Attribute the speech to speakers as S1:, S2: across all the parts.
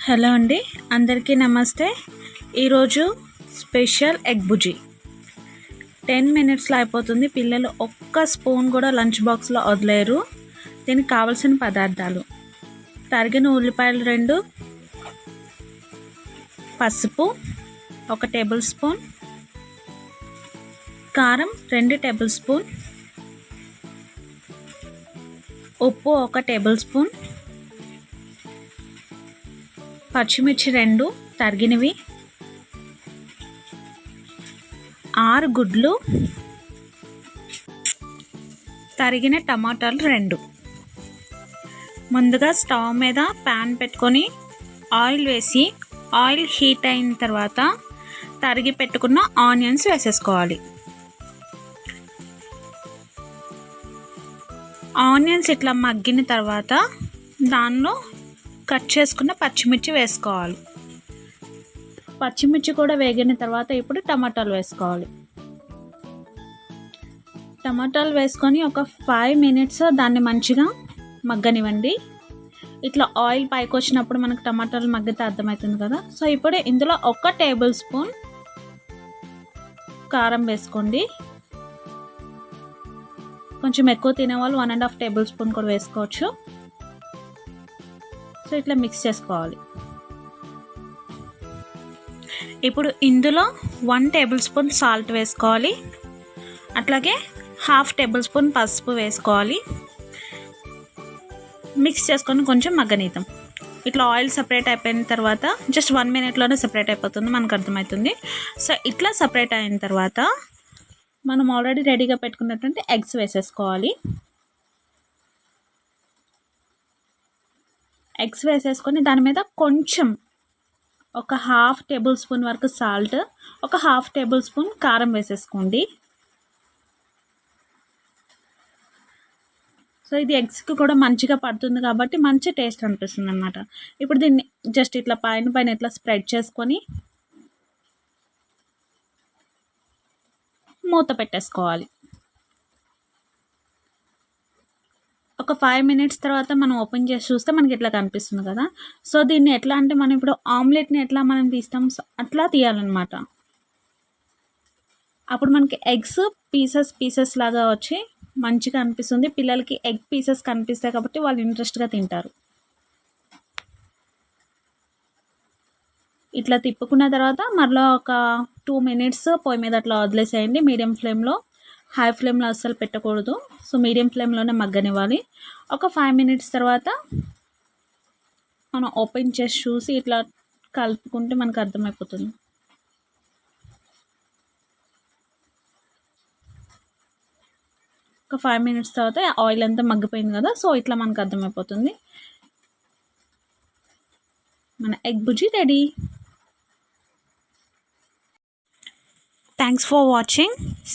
S1: Hello అండి, అందరికీ నమస్తే. ఈరోజు స్పెషల్ ఎగ్ బుజీ 10 మినిట్స్లో అయిపోతుంది. పిల్లలు ఒక్క స్పూన్ కూడా లంచ్ బాక్స్లో వదిలేరు. దీనికి కావాల్సిన పదార్థాలు: తరిగిన ఉల్లిపాయలు 2, పసుపు 1 టేబుల్ స్పూన్, కారం 2 టేబుల్ స్పూన్, ఉప్పు 1 టేబుల్ స్పూన్, పచ్చిమిర్చి 2 తరిగినవి, 6 గుడ్లు, తరిగిన టమాటాలు 2. ముందుగా స్టవ్ మీద ప్యాన్ పెట్టుకొని ఆయిల్ వేసి ఆయిల్ హీట్ అయిన తర్వాత తరిగి పెట్టుకున్న ఆనియన్స్ వేసేసుకోవాలి. ఆనియన్స్ ఇట్లా మగ్గిన తర్వాత దానిలో కట్ చేసుకున్న పచ్చిమిర్చి వేసుకోవాలి. పచ్చిమిర్చి కూడా వేగిన తర్వాత ఇప్పుడు టమాటాలు వేసుకోవాలి. టమాటాలు వేసుకొని ఒక 5 మినిట్స్ దాన్ని మంచిగా మగ్గనివ్వండి. ఇట్లా ఆయిల్ పైకి వచ్చినప్పుడు మనకు టమాటాలు మగ్గితే అర్థమవుతుంది కదా. సో ఇప్పుడు ఇందులో 1 టేబుల్ స్పూన్ కారం వేసుకోండి. కొంచెం ఎక్కువ తినేవాళ్ళు 1.5 టేబుల్ స్పూన్ కూడా వేసుకోవచ్చు. సో ఇట్లా మిక్స్ చేసుకోవాలి. ఇప్పుడు ఇందులో 1 టేబుల్ స్పూన్ సాల్ట్ వేసుకోవాలి. అట్లాగే 1/2 టేబుల్ స్పూన్ పసుపు వేసుకోవాలి. మిక్స్ చేసుకొని కొంచెం మగ్గనిద్దాం. ఇట్లా ఆయిల్ సపరేట్ అయిపోయిన తర్వాత జస్ట్ 1 మినిట్లోనే సపరేట్ అయిపోతుంది, మనకు అర్థమవుతుంది. సో ఇట్లా సపరేట్ అయిన తర్వాత మనం ఆల్రెడీ రెడీగా పెట్టుకున్నటువంటి ఎగ్స్ వేసేసుకోవాలి. ఎగ్స్ వేసేసుకొని దాని మీద కొంచెం ఒక 1/2 టేబుల్ స్పూన్ వరకు సాల్ట్, ఒక 1/2 టేబుల్ స్పూన్ కారం వేసేసుకోండి. సో ఇది ఎగ్స్కి కూడా మంచిగా పడుతుంది కాబట్టి మంచి టేస్ట్ అనిపిస్తుంది అన్నమాట. ఇప్పుడు దీన్ని జస్ట్ ఇట్లా పైన ఇట్లా స్ప్రెడ్ చేసుకొని మూత పెట్టేసుకోవాలి. ఒక 5 మినిట్స్ తర్వాత మనం ఓపెన్ చేసి చూస్తే మనకి ఇట్లా కనిపిస్తుంది కదా. సో దీన్ని ఎట్లా అంటే మనం ఇప్పుడు ఆమ్లెట్ని ఎట్లా మనం తీస్తాం అట్లా తీయాలన్నమాట. అప్పుడు మనకి ఎగ్స్ పీసెస్ లాగా వచ్చి మంచిగా అనిపిస్తుంది. పిల్లలకి ఎగ్ పీసెస్ కనిపిస్తాయి కాబట్టి వాళ్ళు ఇంట్రెస్ట్గా తింటారు. ఇట్లా తిప్పుకున్న తర్వాత మరలా ఒక 2 మినిట్స్ పొయ్యి మీద అట్లా వదిలేసేయండి. మీడియం ఫ్లేమ్లో, హై ఫ్లేమ్లో అస్సలు పెట్టకూడదు. సో మీడియం ఫ్లేమ్లోనే మగ్గనివ్వాలి. ఒక 5 మినిట్స్ తర్వాత మనం ఓపెన్ చేసి చూసి ఇట్లా కలుపుకుంటే మనకు అర్థమైపోతుంది. ఒక 5 మినిట్స్ తర్వాత ఆయిల్ అంతా మగ్గిపోయింది కదా. సో ఇట్లా మనకు అర్థమైపోతుంది. మన egg bhurji ready. Thanks for watching.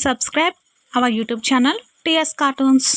S1: Subscribe our YouTube channel TS Cartoons.